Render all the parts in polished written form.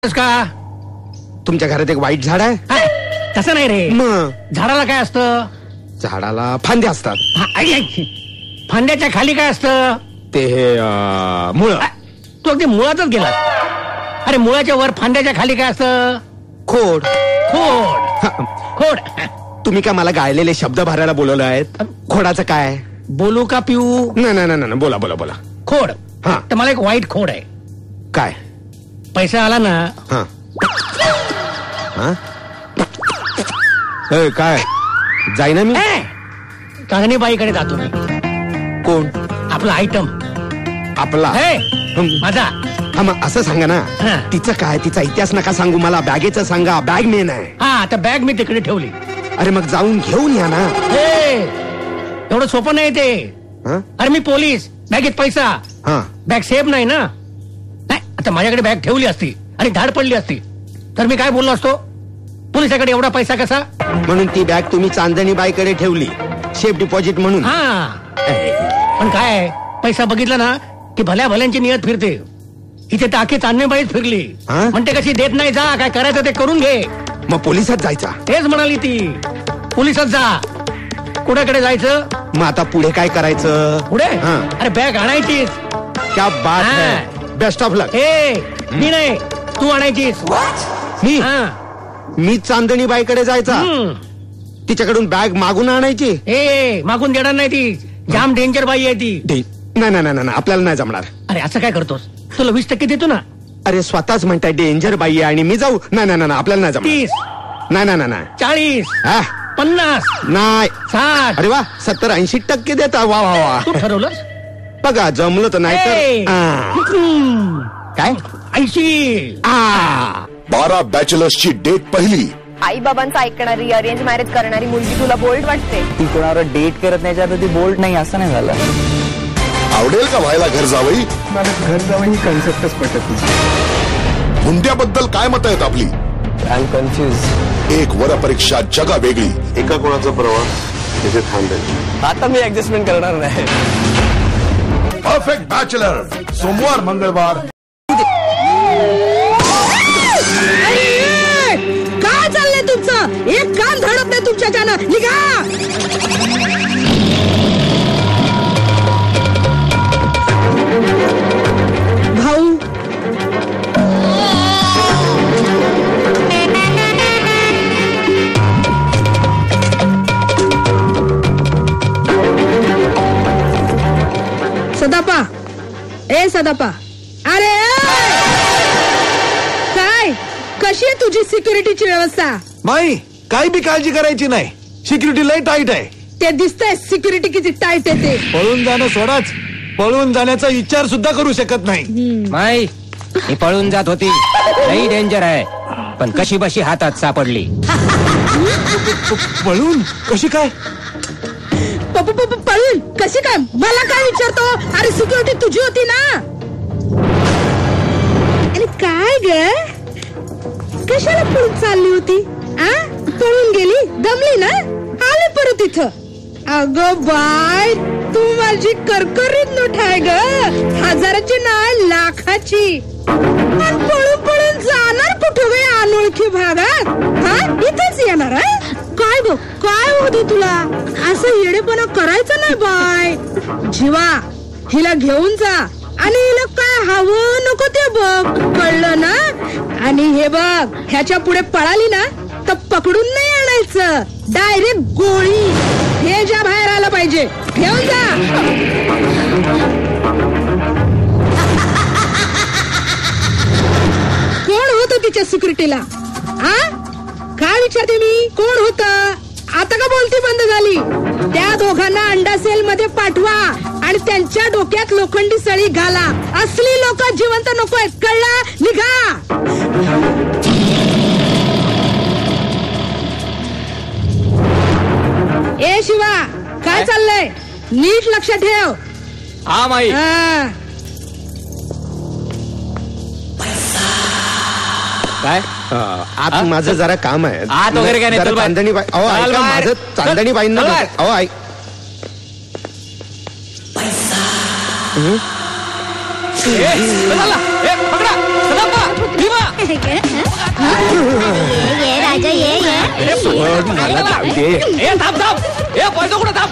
का तुमच्या घरात एक वाईट झाड आहे? तसं नाही रे, मग झाडाला काय असतं? झाडाला फांद्या असतात. फांद्याच्या खाली काय असतं? ते मुळ. तू अगदी मुळातच गेला. अरे मुळाच्या वर फांद्याच्या खाली काय असतं? खोड. खोड. खोड. तुम्ही का मला गायलेले शब्द भरायला बोलवलं आहेत? खोडाचं काय? बोलू का पिऊ? नाही, बोला बोला बोला. खोड. हा. तर मला एक वाईट खोड आहे. काय? पैसा आला ना. हा. काय जाईना मी? कागणीबाईकडे जातो मी. कोण? आपला आयटम. आपला माझा. हा मग असं सांगा ना. हा. तिचं काय? तिचा इतिहास नका सांगू मला, बॅगेचं सांगा. बॅग मेन आहे. हा, आता बॅग मी तिकडे ठेवली. अरे मग जाऊन घेऊन या ना. एवढं सोपं नाही ते. अरे मी पोलीस, बॅगेत पैसा. बॅग सेफ नाही ना. नाही, आता माझ्याकडे बॅग ठेवली असती आणि धाड पडली असती तर मी काय बोललो असतो? पोलिसाकडे एवढा पैसा कसा? म्हणून ती बॅग तुम्ही चांदणी बाईकडे ठेवली, सेफ डिपॉझिट म्हणून. हा, पण काय पैसा बघितला ना की भल्या भल्यांची नियत फिरते. इथे तर आखी चांदणी बाईच फिरली. म्हणते कशी देत नाही, जा काय करायचं ते करून घे. मग पोलिसात जायचा? तेच म्हणाली ती, पोलिसात जा. कुणाकडे जायचं? मग आता पुढे काय करायचं? पुढे अरे बॅग आणायचीच. क्या बात है, बेस्ट ऑफ लक. मी नाही, तू आणायचीस. मी चांदणी बाईकडे जायचा, तिच्याकडून बॅग मागून आणायची. मागून देणार नाही ती, जाम डेंजर बाई आहे ती. नाही, आपल्याला नाही जमणार. अरे असं काय करतोस? तुला 20% देतो ना. अरे स्वतःच म्हणताय डेंजर बाई आहे आणि मी जाऊ? नाही, आपल्याला नाही जमणार. 30. नाही. 40. 50. नाही. 60. अरे वा, 70-80% देता. वा वा वा. तू ठरवलंस? बघा जमलं तर. नाही तर काय? 80. 12 बॅचलर्सची डेट पहिली. आई बाबांचं ऐकणारी, अरेंज मॅरेज करणारी मुलगी तुला बोल्ड वाटते? ती कोणावर डेट करत नाही तर ती बोल्ड नाही असं नाही झालं. आवडेल का व्हायला घर जावई? मला घर जावई ही कन्सेप्टच पटत नाही. हुंड्याबद्दल काय मत आहेत आपली? I am confuse. एक वरपरीक्षा जगा वेगळी. एका कोणाचा प्रवास तिथे थांबेल. आता मी ऍडजस्टमेंट करणार नाही. परफेक्ट बॅचलर सोमवार मंगळवार. काय चाललंय तुमचं? एक कान धडत नाही तुमच्याच्यानं. निघा. भाऊ सदापा, सदापा, अरे काय, कशी आहे तुझी सिक्युरिटीची व्यवस्था? बाई काही बी काळजी करायची नाही, सिक्युरिटी लय टाईट आहे. ते दिसतंय सिक्युरिटी किती टाईट आहे ते. पळून जाणं सोडाच, पळून जाण्याचा विचार सुद्धा करू शकत नाही. माई ही पळून जात होती, लई डेंजर आहे, पण कशी बशी हातात सापडली. पळून कशी काय? पळून कशी काय? मला काय विचारतो? अरे सिक्युरिटी तुझी होती ना. अरे काय ग, कशाला पळून चालली होती? पळून गेली, दमली ना, आले परत इथं. अगं बाय, तू माझी करकरीत नोट आहे ग, 1000ची नाही लाखाची. पळून जाणार कुठं वे अनोळखी भागात? इथेच येणार आहे काय ग? काय होती तुला? असं येडेपणा करायचं नाही बाय. जीवा, हिला घेऊन जा आणि हिला काय हवं नको ते बघ, कळलं ना? आणि हे बघ, ह्याच्या पुढे पळाली ना तर पकडून नाही आणायचं, डायरेक्ट गोळी. हे ज्या बाहेर आलं पाहिजे, घेऊन जा. कोण होत तिच्या सिक्युरिटीला? काय विचारते मी, कोण होत? आता का बोलती बंद झाली? त्या दोघांना अंडा सेल मध्ये पाठवा आणि त्यांच्या डोक्यात लोखंडी सळी घाला. असली लोक जिवंत नको आहेत, कळलं? निघा. शिवा, काय चाललंय? नीट लक्ष ठेव. हा माई. काय आत माझं जरा काम आहे. आत वगैरे काय नाही, चांदणी बाई. माझं चांदणी बाईंना. पकडा, भीमा. ये राजा ये मला जाऊ दे. ए थांब थांब ए पळतो कुठं थांब.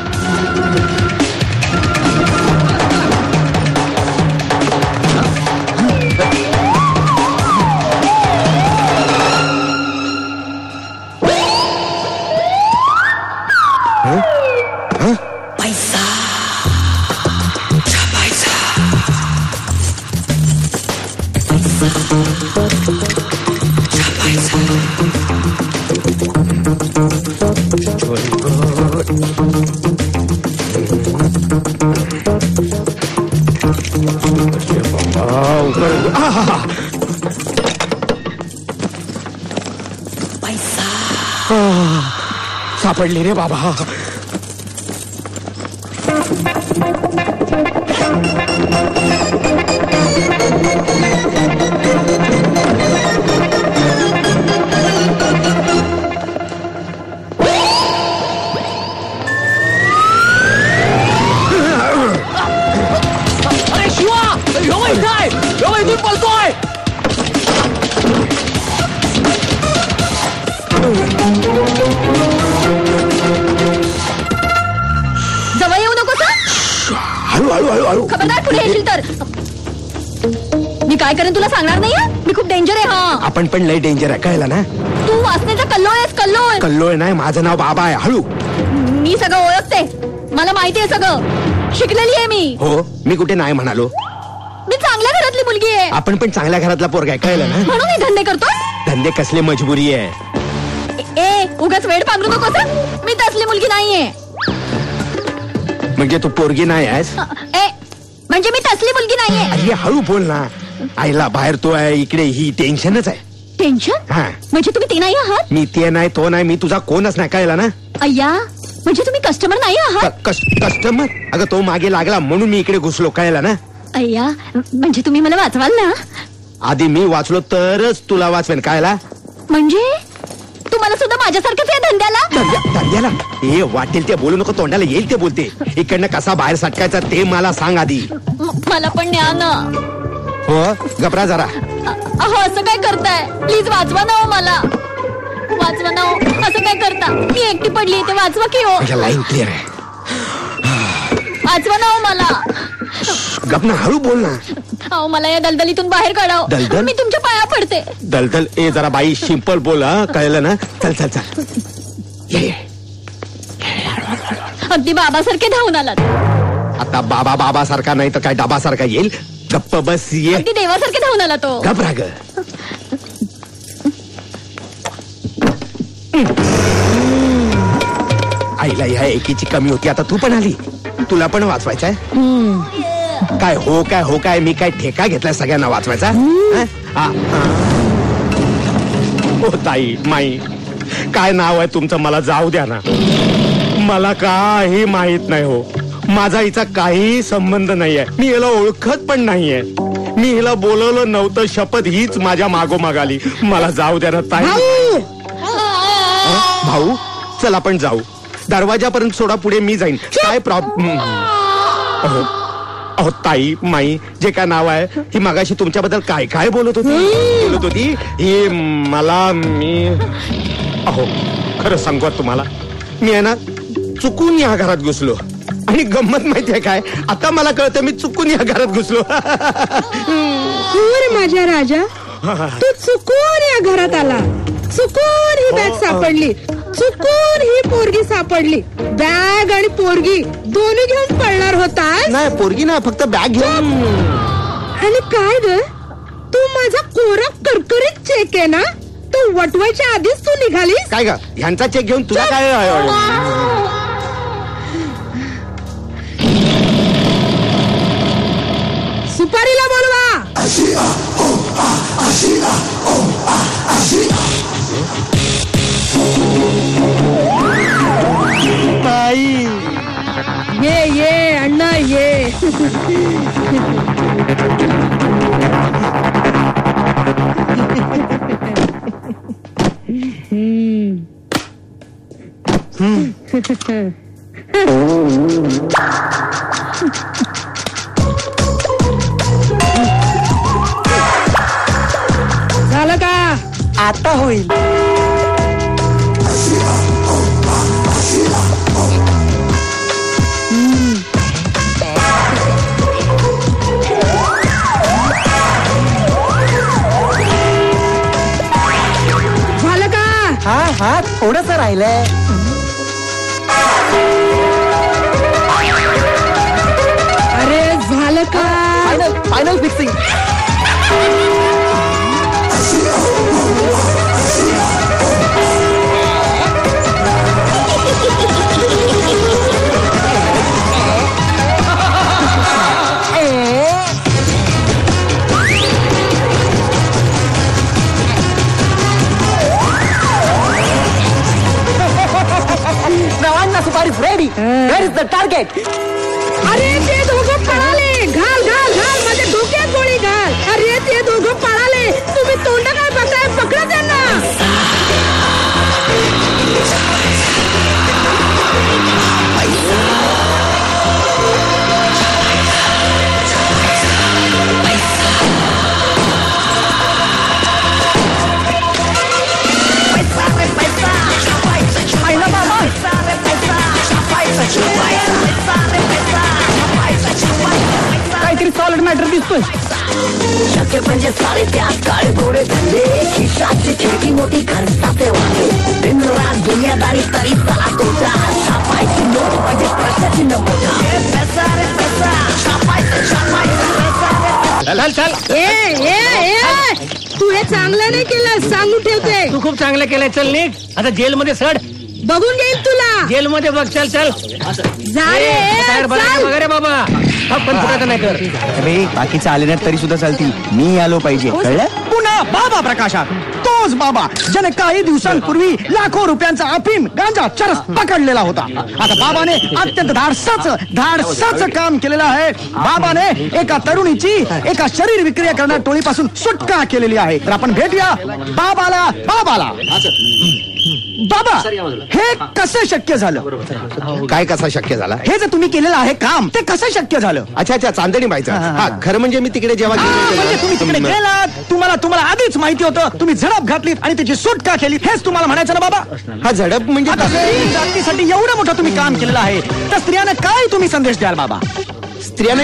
सापडली रे बाबा. अरे शिवा ह्यो इथं आहे. ह्यो इथून पळतोय. जवळ येऊ नकोस हळू हळू हळू हळू. खबरदार पुढे येशील तर मी काय करेन तुला सांगणार नाहीये. मी खूप डेंजर आहे. हा आपण पण लय डेंजर आहे कळलं ना. तू वाचण्याचा कल्लोळ आहेस. कल्लोळ कल्लोळ नाही माझं नाव बाबा आहे. हळू. मी सगळं ओळखते. मला माहिती आहे सगळं. शिकलेली आहे मी. हो मी कुठे नाही म्हणालो. मी चांगल्या घरातली मुलगी आहे. आपण पण चांगल्या घरातला पोरगा आहे कळलं ना. म्हणून हे धंदे करतो. धंदे कसले मजबुरी आहे. ए उगाच वेळ पांघरू नकोस. मी तसली मुलगी नाहीये. म्हणजे तू पोरगी नाही आहेस. ए म्हणजे मी तसली मुलगी नाहीये. अरे हळू बोल ना. आईला बाहेर तो आहे इकडे ही टेन्शनच आहे. टेन्शन हा म्हणजे तुम्ही ते नाही आहात. मी ते नाही तो नाही मी तुझा कोणच नाही कळला ना. अय्या म्हणजे तुम्ही कस्टमर नाही आहात. कस्टमर अगं तो मागे लागला म्हणून मी इकडे घुसलो कळला ना. अय्या म्हणजे तुम्ही मला वाचवाल ना. आधी मी वाचलो तरच तुला वाचवेन कळला. म्हणजे तुम्हाला सुद्धा माझ्यासारखंच आहे धंद्याला. धंद्याला हे वाटेल ते बोलू नको. तोंडाला येईल ते बोलते. इकडनं कसा बाहेर सटकायचा ते मला सांग आधी. मला पण न्या ना. हो घबरा जरा. अहो असं काय करताय. प्लीज वाचवा ना हो मला. वाचवा ना हो. असं काय करता. मी एकटी पडली ते वाचवा की हो. लाईन क्लिअर आहे. वाचवा ना हो मला. गपना हळू बोल ना. अहो मला या दलदलीतून बाहेर काढाव. दलदल? मी तुमच्या पाया पडते. दलदल ए जरा बाई सिंपल बोल हा कळलं ना. चल चल चल ये. अगदी बाबासारखे धावून आलात. आता बाबा बाबा सारखा नाही तर काय डाबा सारखा येईल. गप्प बस ये. अगदी देवासारखे धावून आला तो. घबरा ग. आईला ह्या एकीची कमी होती आता तू पण आली. तुला पण वाचवायचंय. काय हो काय मी काय ठेका घेतलाय सगळ्यांना वाचवायचा. हो ताई माई काय नाव आहे तुमचं मला जाऊ द्या ना. मला काही माहित नाही हो. माझा हिचा काही संबंध नाहीये. मी हिला ओळखत पण नाहीये. मी हिला बोलवलं नव्हतं. शपथ हीच माझ्या मागोमाग आली. मला जाऊ द्या ना ताई. भाऊ चल आपण जाऊ. दरवाजापर्यंत सोडा पुढे मी जाईन. काय प्रॉब्लेम. अहो ताई माई जे काय नाव आहे ही मगाशी तुमच्याबद्दल काय काय बोलत होती ही मला मी अहो खरं सांगू तुम्हाला मी आहे ना चुकून या घरात घुसलो. आणि गंमत माहितीये काय आता मला कळतं मी चुकून या घरात घुसलो. माझ्या राजा तू चुकून या घरात आला. चुकून ही बॅग सापडली. चुकून ही पोरगी सापडली. बॅग आणि पोरगी दोन्ही घेऊन पळणार होता. नाही पोरगी ना फक्त बॅग घेऊन. आणि काय ग तू माझा कोरा करकरीत चेक आहे ना तो वटवायच्या आधीच तू निघालीस. काय ग ह्यांचा चेक घेऊन तुला काय. सुपारीला बोलवा. ताई ये अण्णा ये. झालं का. आता होईल. झालं का? हा थोडंसं राहिलंय. अरे झालं का? Final fixing. रवाना सुपारी ready. Where is the target? अरे ते दोघं पळाले. घाल घाल घाल माझ्या डोक्यात गोळी घाल. अरे ते दोघं पळाले. तुम्ही तोंड काय बघताय? पकडा त्यांना. काहीतरी सॉलिड मॅटर दिसतोय. शक्य म्हणजे सारे त्यात काळे गोरे धंदे, खिशाची खिडकी मोठी खर्चाचे वाटे, दिन रात दुनियादारी तरी चला तोटा, छापायची नोट म्हणजे प्रश्नाची नमोटा. पैसा रे पैसा, छापायचं चल चल. ए तू हे चांगलं नाही केलं, सांगून ठेवते. तू खूप चांगलं केलंय. चल निघ आता जेलमध्ये सड. बघून घेईल तुला जेलमध्ये बघ. चल चल. जा रे, बघा रे बाबा. पण फुटायचं नाही कर. अरे बाकीचे आले नाहीत तरी सुद्धा चालतील. मी आलो पाहिजे, कळलं? पुन्हा बाबा प्रकाशात. तोच बाबा ज्याने काही दिवसांपूर्वी लाखो रुपयांचा अफीम गांजा चरस पकडलेला होता. आता बाबाने अत्यंत धाडसाचं काम केलेलं आहे. बाबाने एका तरुणीची एका शरीर विक्रिया करणाऱ्या टोळीपासून सुटका केलेली आहे. तर आपण भेटूया बाबाला. बाबा हे कसं शक्य झालं? काय कसं शक्य झाला? हे जे तुम्ही केलेलं आहे काम ते कसं शक्य झालं? अच्छा चांदणी बाईचा. हा खरं म्हणजे मी तिकडे जेव्हा म्हणजे तुम्ही तिकडे गेलात, तुम्हाला आधीच माहिती होतं, तुम्ही झडप घातलीत आणि त्याची सुटका केली, हेच तुम्हाला म्हणायचं ना बाबा? हा झडप म्हणजे जातीसाठी एवढं मोठं तुम्ही काम केलेलं आहे, तर स्त्रियांना काय तुम्ही संदेश द्याल बाबा? स्त्रियांना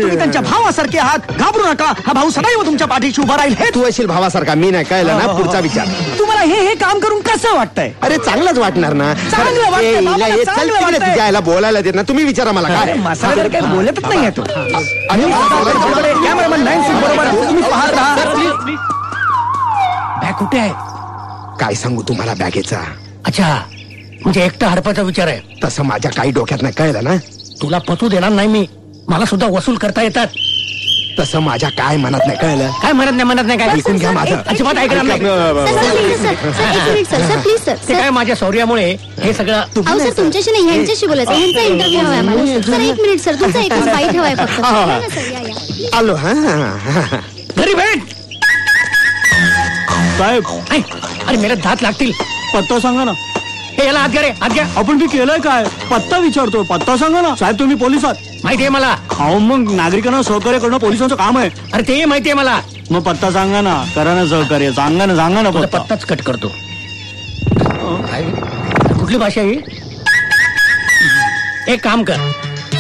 तुम्ही त्यांच्या भावासारखे आहात. घाबरू नका, हा भाऊ सदैव तुमच्या पाठीशी उभा राहील. हे तू असेल भावासारखा. मी नाही. कळलं ना? पुढचा विचार. तुम्हाला हे काम करून कसं वाटतंय? अरे चांगलाच वाटणार ना. चांगलं वाटतंय. तुझ्याला बोलायला देत ना. तुम्ही विचारा मला. काय मसाला काही बोलतच नाही तो. कॅमेरामन 9 सीट बरोबर तुम्ही पाहत राहा. बॅग कुठे आहे? काय सांगू तुम्हाला बॅगेचा? अच्छा म्हणजे एकटा हडपाचा विचार आहे. तसं माझ्या काही डोक्यात नाही. कळलं ना? तुला पचू देणार नाही मी. मला सुद्धा वसूल करता येतात. तसं माझ्या काय मनात नाही. कळलं? काय म्हणत नाही काय? ऐकून घ्या माझं. अजिबात ऐकणार नाही. ते काय माझ्या शौर्यामुळे हे सगळं. तुमच्याशी नाही, यांच्याशी बोलायचं. यांचा इंटरव्ह्यू हवाय मला. सर 1 मिनिट सर, तुमचा एक बाईट हवाय फक्त. आलो. घरी भेट साहेब. अरे मेरे दात लागतील. पत्ता सांगा ना. हे याला हात घ्या रे, हात घ्या. आपण मी केलंय काय? पत्ता विचारतो, पत्ता सांगा ना. साहेब तुम्ही पोलीस आहात माहितीये मला. अहो मग नागरिकांना सहकार्य करणं पोलिसांचं काम आहे. अरे ते माहितीये मला. मग पत्ता सांगा ना. करा ना सहकार्य. सांगा ना पत्ता. पत्ताच कट करतो. कुठली भाषा ही? एक काम कर,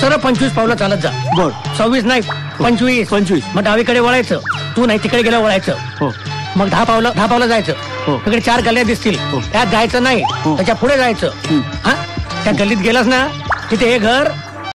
सरळ 25 पावलं चालत जा. बर. 26 नाही 25. मग डावीकडे वळायचं. तू नाही तिकडे गेलं वळायचं. हो. मग 10 पावलं जायचं. हो. तिकडे 4 गल्ल्या दिसतील. त्यात जायचं नाही. त्याच्या पुढे जायचं. हा त्या गल्लीत गेलास ना, तिथे हे घर